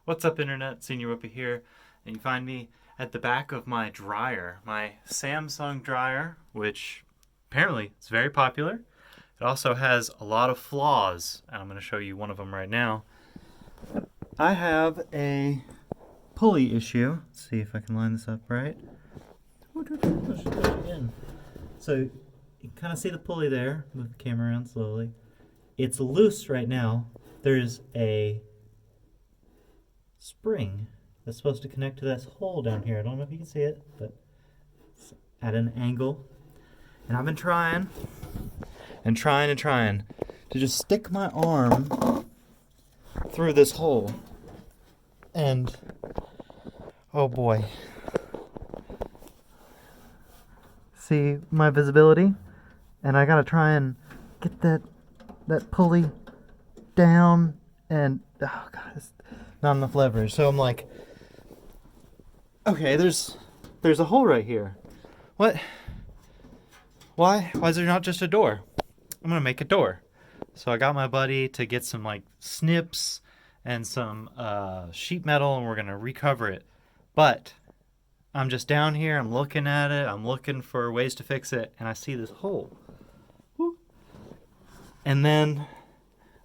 What's up, Internet? Senior Whoopi here, and you find me at the back of my dryer, my Samsung dryer, which apparently is very popular. It also has a lot of flaws, and I'm going to show you one of them right now. I have a pulley issue. Let's see if I can line this up right. So you can kind of see the pulley there. Move the camera around slowly. It's loose right now. There's a spring that's supposed to connect to this hole down here. I don't know if you can see it, but it's at an angle. And I've been trying to just stick my arm through this hole. And oh boy. See my visibility? And I gotta try and get that pulley down, and oh god, it's not enough leverage. So I'm like, okay, there's a hole right here. What? Why is there not just a door? I'm gonna make a door. So I got my buddy to get some like snips and some sheet metal, and we're gonna recover it. But I'm just down here, I'm looking at it, I'm looking for ways to fix it, and I see this hole. Woo. And then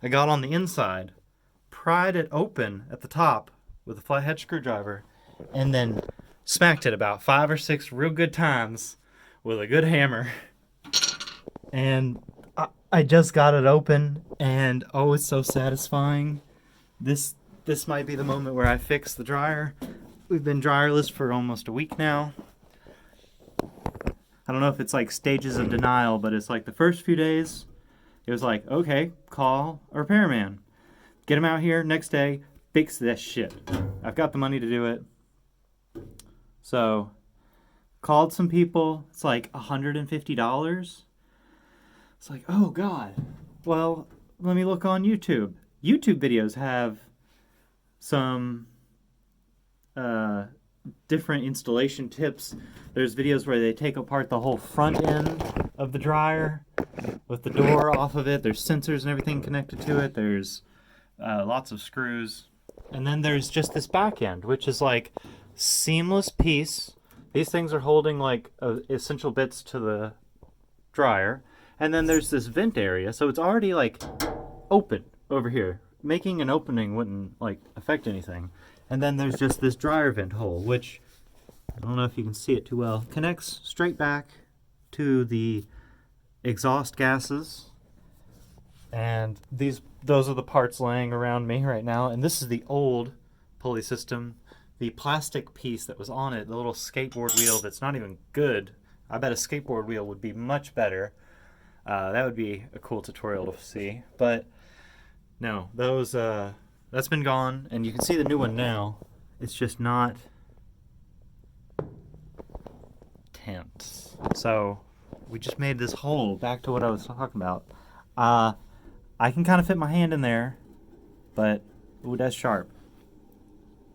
I got on the inside, pried it open at the top with a flathead screwdriver, and then smacked it about 5 or 6 real good times with a good hammer. And I just got it open, and oh, it's so satisfying. This might be the moment where I fix the dryer. We've been dryerless for almost a week now. I don't know if it's like stages of denial, but it's like the first few days, it was like, okay, call a repairman. Get him out here next day, fix that shit. I've got the money to do it. So, called some people. It's like $150. It's like, oh god. Well, let me look on YouTube. YouTube videos have some different installation tips. There's videos where they take apart the whole front end of the dryer with the door off of it. There's sensors and everything connected to it. There's lots of screws. And then there's just this back end, which is like seamless piece. These things are holding like essential bits to the dryer. And then there's this vent area, so it's already like open over here. Making an opening wouldn't like affect anything. And then there's just this dryer vent hole, which I don't know if you can see it too well. Connects straight back to the exhaust gases. And those are the parts laying around me right now. And this is the old pulley system. The plastic piece that was on it, the little skateboard wheel that's not even good. I bet a skateboard wheel would be much better. That would be a cool tutorial to see. But no, that's been gone, and you can see the new one now. It's just not tense. So we just made this hole, back to what I was talking about. I can kind of fit my hand in there, but ooh, that's sharp.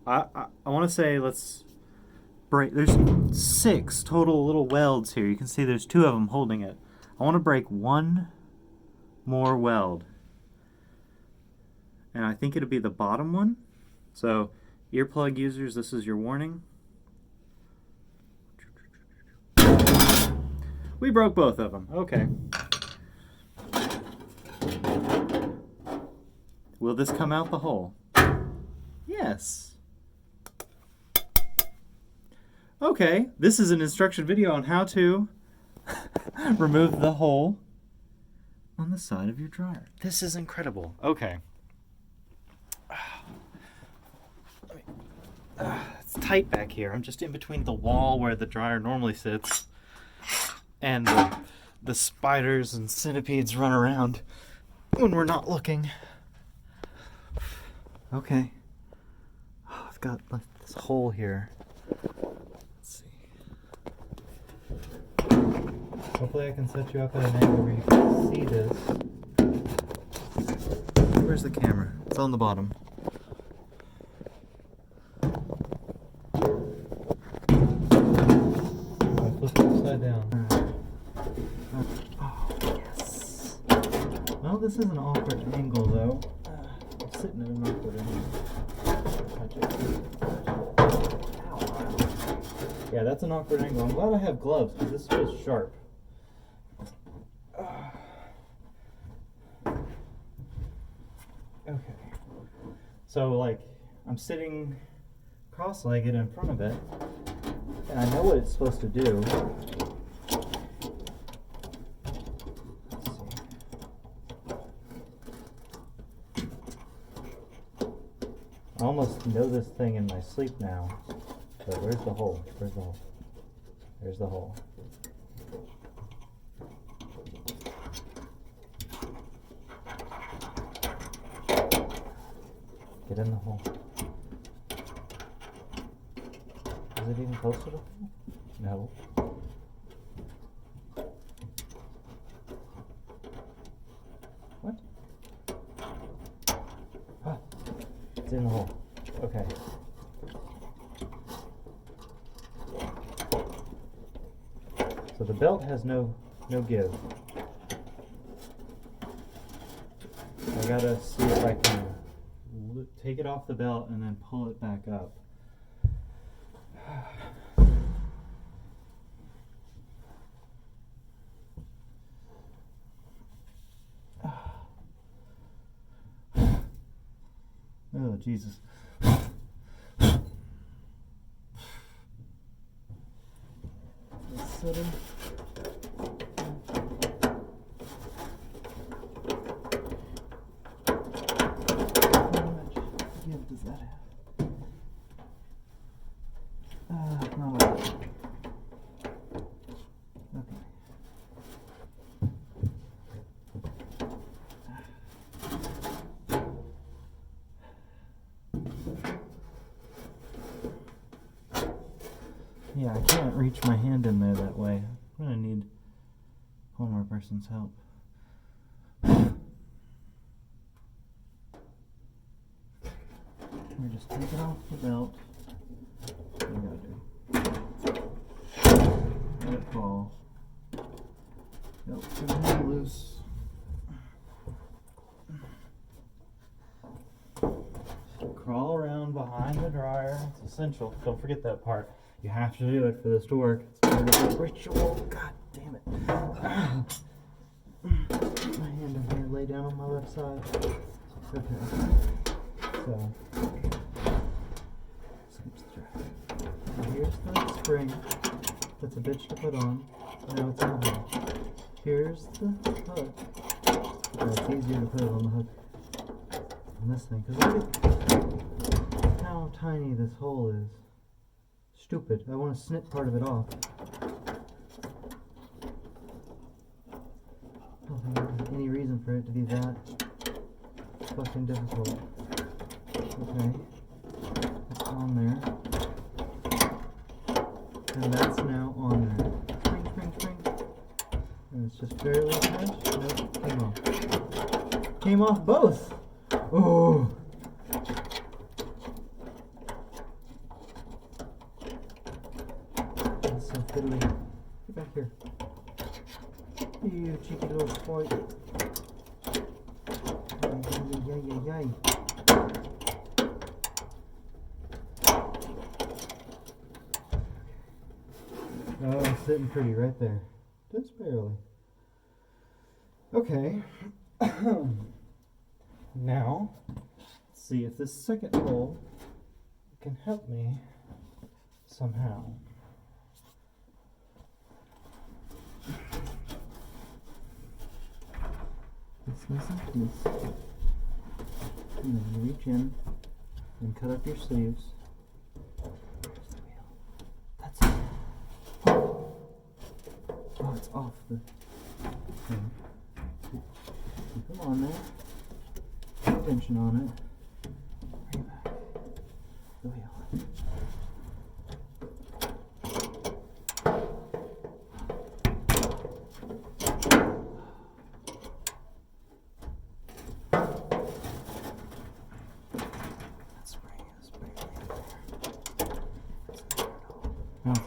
I want to say let's break. There's 6 total little welds here. You can see there's 2 of them holding it. I want to break one more weld. And I think it'll be the bottom one. So, earplug users, this is your warning. We broke both of them. Okay. Will this come out the hole? Yes. Okay, this is an instruction video on how to remove the hole on the side of your dryer. This is incredible. Okay. It's tight back here. I'm just in between the wall where the dryer normally sits and the spiders and centipedes run around when we're not looking. Okay. Oh, I've got this hole here. Let's see. Hopefully I can set you up at an angle where you can see this. Where's the camera? It's on the bottom. Upside down. Oh, yes. Well, this is an awkward angle, though. I'm sitting at an awkward angle. Yeah, that's an awkward angle. I'm glad I have gloves because this feels sharp. Okay. So, like, I'm sitting cross-legged in front of it, and I know what it's supposed to do. I almost know this thing in my sleep now. But where's the hole? Where's the hole? There's the hole. Get in the hole. Is it even close to the hole? No. What? Ah, it's in the hole. Okay. So the belt has no give. I gotta see if I can take it off the belt and then pull it back up. Oh, Jesus. Sit in. How much give does that have? Not a lot. Okay. Yeah, I can't reach my hand in there that way. I'm gonna need one more person's help. We're just taking off the belt. What do we gotta do? Let it fall. Nope, turn it loose. Crawl around behind the dryer. It's essential. Don't forget that part. You have to do it for this to work. It's part of the ritual. God damn it. Put my hand in here, lay down on my left side. Okay. So, here's the spring. That's a bitch to put on. Now it's in the hook. Here's the hook. Oh, it's easier to put it on the hook on this thing. Because look at how tiny this hole is. Stupid. I want to snip part of it off. I don't think there's any reason for it to be that fucking difficult. Okay. It's on there. And that's now on there. Spring, spring, spring. And it's just barely attached. Nope. Came off. Came off both! Oh! That's so fiddly. Get back here. You cheeky little sport. Yay. Oh, it's sitting pretty right there. Just barely. Okay. Now, let's see if this second hole can help me somehow. It's nice and loose. And then you reach in and cut up your sleeves. There's the wheel. That's it. Oh, it's off the thing. Keep them on there. Put tension on it. Bring it back. The wheel.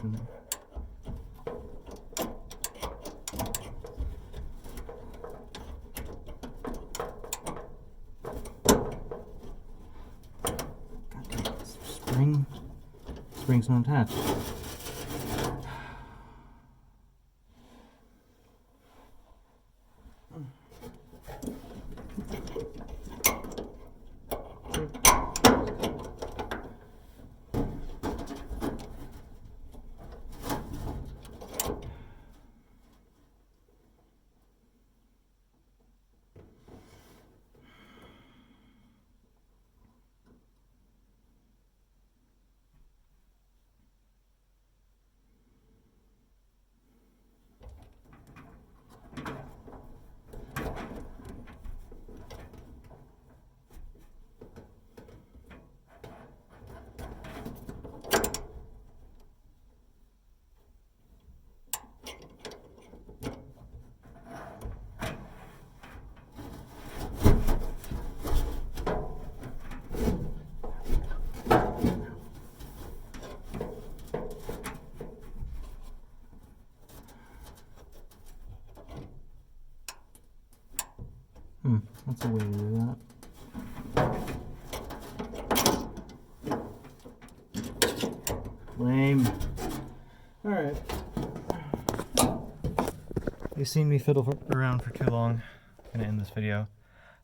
In there. God damn, springs not attached. Lame. Alright. You've seen me fiddle around for too long. I'm gonna end this video.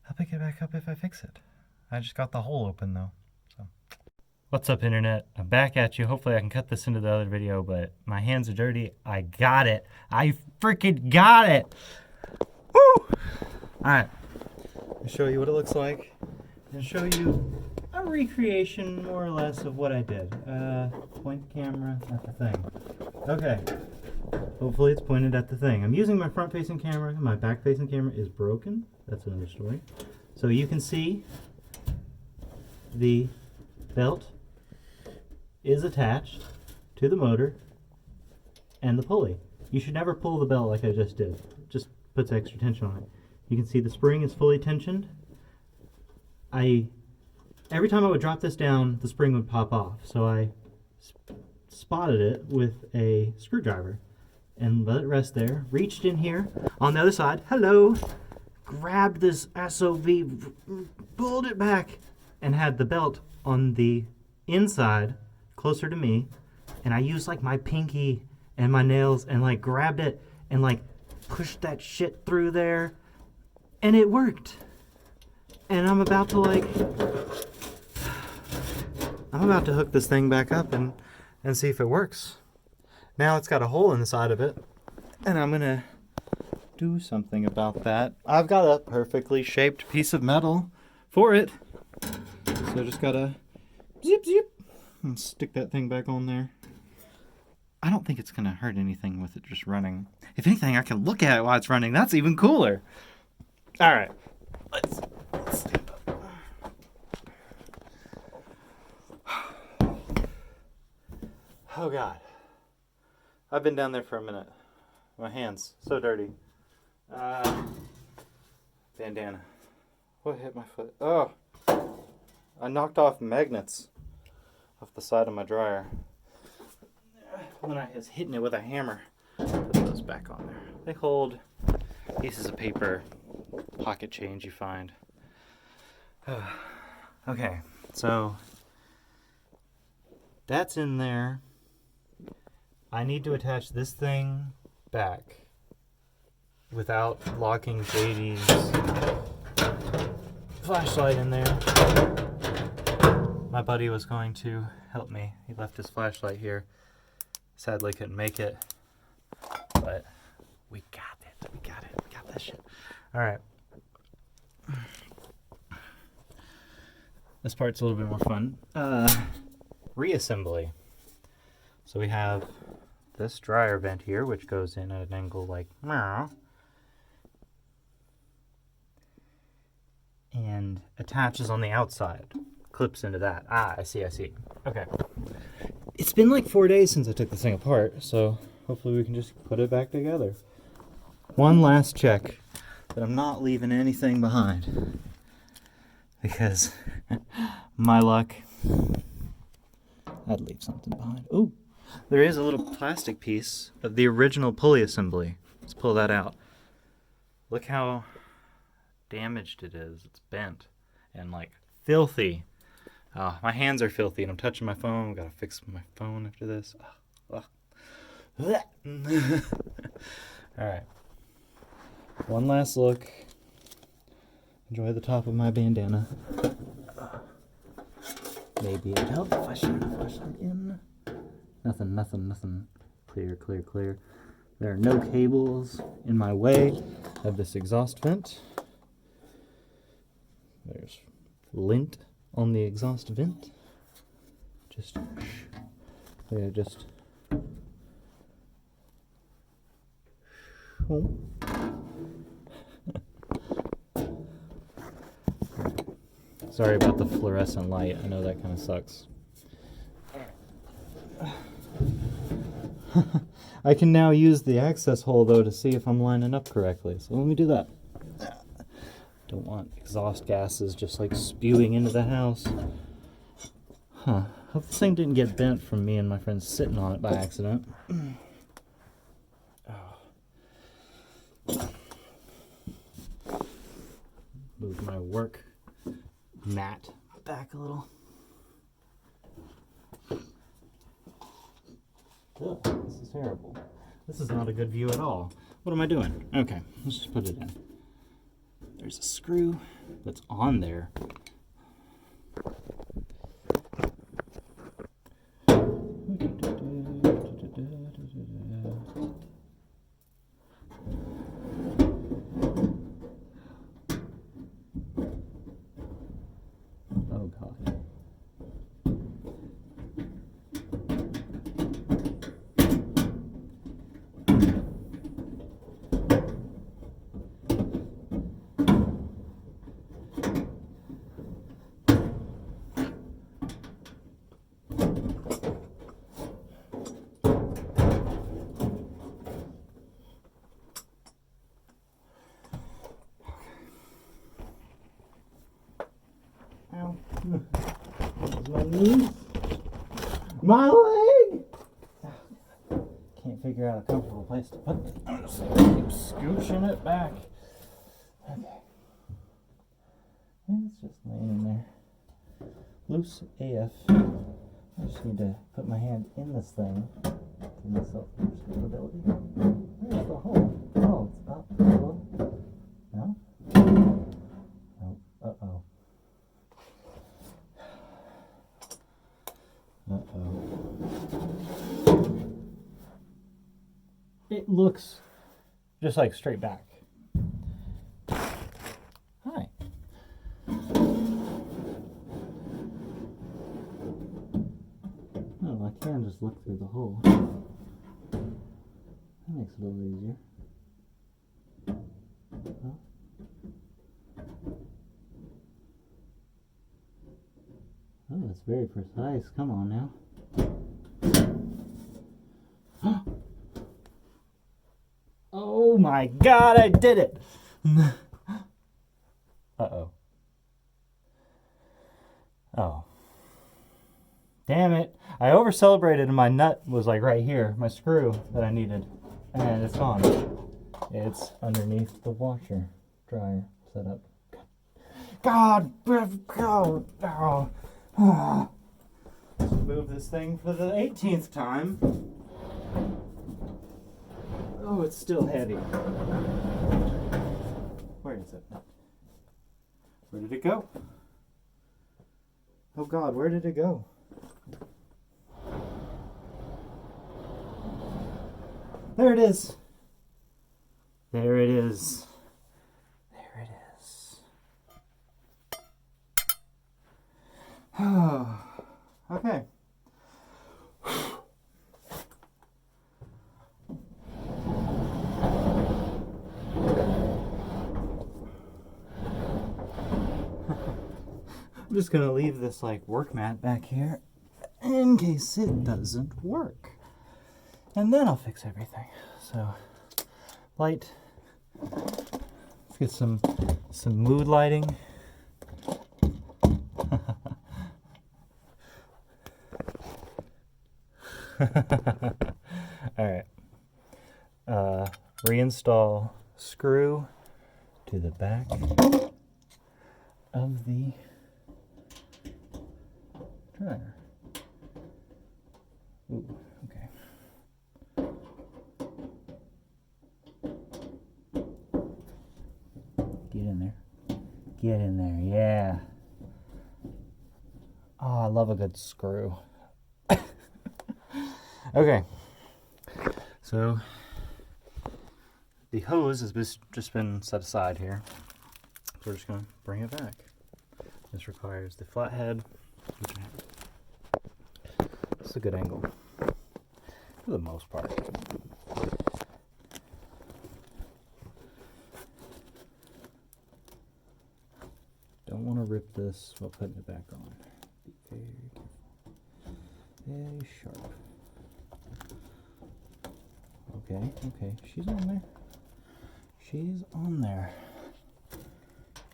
I'll pick it back up if I fix it. I just got the hole open though. So. What's up, internet? I'm back at you. Hopefully I can cut this into the other video, but my hands are dirty. I got it. I freaking got it. Woo! Alright. I'll show you what it looks like and show you a recreation more or less of what I did. Point the camera at the thing. Okay. Hopefully it's pointed at the thing. I'm using my front facing camera. My back facing camera is broken. That's another story. So you can see the belt is attached to the motor and the pulley. You should never pull the belt like I just did. It just puts extra tension on it. You can see the spring is fully tensioned. Every time I would drop this down, the spring would pop off. So I spotted it with a screwdriver and let it rest there. Reached in here on the other side. Hello. Grabbed this SOV, pulled it back, and had the belt on the inside, closer to me. And I used like my pinky and my nails and like grabbed it and like pushed that shit through there. And it worked. And I'm about to hook this thing back up and see if it works. Now it's got a hole in the side of it, and I'm gonna do something about that. I've got a perfectly shaped piece of metal for it. So I just gotta zip and stick that thing back on there. I don't think it's gonna hurt anything with it just running. If anything, I can look at it while it's running. That's even cooler. All right, let's stand up. Oh God, I've been down there for a minute. My hands so dirty. Bandana. What hit my foot? Oh, I knocked off magnets off the side of my dryer when I was hitting it with a hammer. Put those back on there. They hold pieces of paper, pocket change you find. Okay, so that's in there. I need to attach this thing back without locking JD's flashlight in there. My buddy was going to help me. He left his flashlight here. Sadly couldn't make it, but we got it. We got that shit. All right. This part's a little bit more fun. Reassembly. So we have this dryer vent here, which goes in at an angle like meow, and attaches on the outside. Clips into that. Ah, I see. Okay. It's been like 4 days since I took this thing apart, so hopefully we can just put it back together. One last check that I'm not leaving anything behind, because my luck, I'd leave something behind. Ooh, there is a little plastic piece of the original pulley assembly. Let's pull that out. Look how damaged it is. It's bent and like filthy. Oh, my hands are filthy and I'm touching my phone. Gotta fix my phone after this. Alright. One last look. Enjoy the top of my bandana. Maybe it'd help if I shine the flashlight in. Nothing. Clear. There are no cables in my way of this exhaust vent. There's lint on the exhaust vent. Just Sorry about the fluorescent light. I know that kind of sucks. I can now use the access hole though to see if I'm lining up correctly. So let me do that. Don't want exhaust gases just like spewing into the house. Huh. Hope this thing didn't get bent from me and my friends sitting on it by accident. Move my work mat back a little. Ugh, this is terrible. This is not a good view at all. What am I doing? Okay, let's just put it in. There's a screw that's on there. Oh God. Ow. My knees. My leg! Can't figure out a comfortable place to put it. I'm just keep scooching it back. Okay. It's just laying in there. Loose AF. I just need to put my hand in this thing to myself for stability. Where's the hole? Oh, it's up. Hello? No? Oh, uh-oh. Uh-oh. It looks just like straight back. Hi. Oh, I can just look through the hole. That makes it a little easier. Huh? Oh, that's very precise. Come on now. Oh my God, I did it! Uh-oh. Oh. Damn it. I over-celebrated and my nut was like right here, my screw that I needed. And it's gone. It's underneath the washer dryer setup. God, go! Oh. Let's move this thing for the 18th time. Oh, it's still heavy. Where is it? Where did it go? Oh God, where did it go? There it is. There it is. There it is. Oh, okay. I'm just gonna leave this like work mat back here in case it doesn't work. And then I'll fix everything. So, light. Let's get some mood lighting. Alright. Reinstall screw to the back of the dryer. Ooh, okay. Get in there. Get in there, yeah. Oh, I love a good screw. Okay. So, the hose has just been set aside here. So we're just going to bring it back. This requires the flathead. It's a good angle for the most part. Don't want to rip this while putting it back on. Be very careful. Very sharp. Okay, okay, she's on there. She's on there.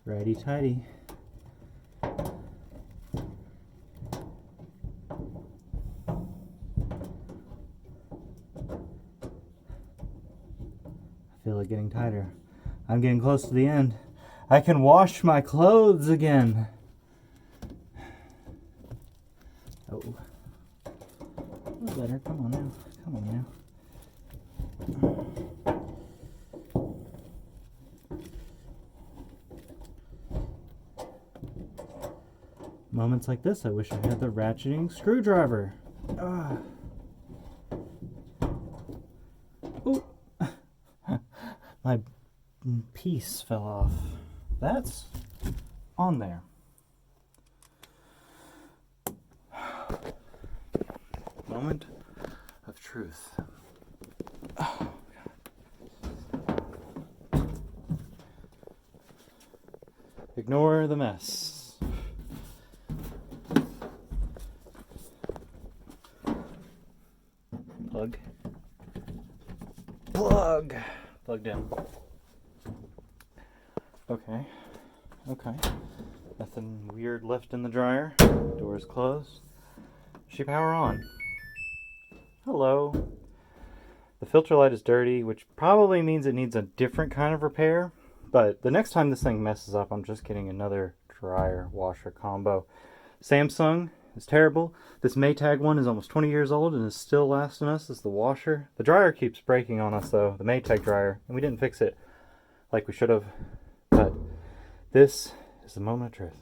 Righty tighty. I feel it getting tighter. I'm getting close to the end. I can wash my clothes again. Oh. little better. Come on now. Come on now. Moments like this, I wish I had the ratcheting screwdriver. Ooh. My piece fell off. That's on there. Moment of truth. Oh, God. Ignore the mess. Plug. Plug. Plugged in. Okay. Okay. Nothing weird left in the dryer. Door's closed. Should power on. Hello. The filter light is dirty, which probably means it needs a different kind of repair. But the next time this thing messes up, I'm just getting another dryer washer combo. Samsung is terrible. This Maytag one is almost 20 years old and is still lasting us as the washer. The dryer keeps breaking on us though, the Maytag dryer, and we didn't fix it like we should have. But this is the moment of truth.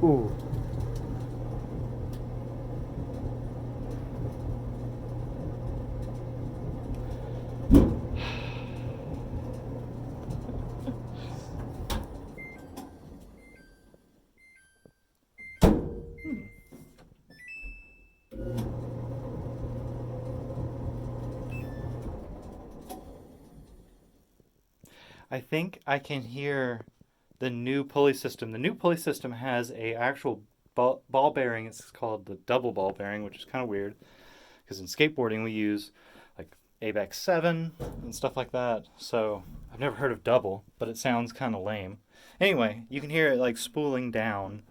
Ooh. I think I can hear the new pulley system. The new pulley system has a actual ball bearing. It's called the double ball bearing, which is kind of weird because in skateboarding we use like ABEX 7 and stuff like that. So I've never heard of double, but it sounds kind of lame. Anyway, you can hear it like spooling down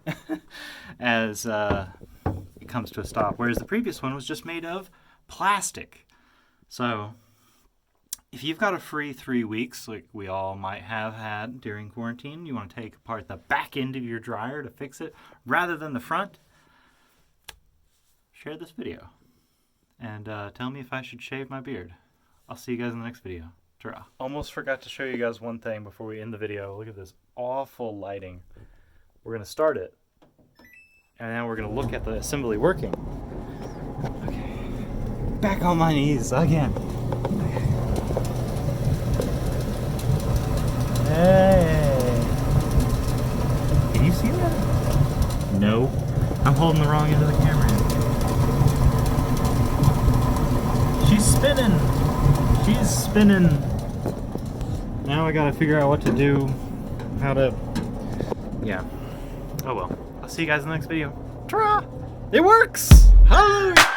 as it comes to a stop, whereas the previous one was just made of plastic. So if you've got a free 3 weeks, like we all might have had during quarantine, you want to take apart the back end of your dryer to fix it rather than the front, share this video and tell me if I should shave my beard. I'll see you guys in the next video. Ta-ra. Almost forgot to show you guys one thing before we end the video. Look at this awful lighting. We're going to start it, and now we're going to look at the assembly working. Okay, back on my knees again. Hey! Can you see that? No. I'm holding the wrong end of the camera. She's spinning! She's spinning! Now I gotta figure out what to do. How to... Yeah. Oh well. I'll see you guys in the next video. Ta-ra! It works! Hallelujah!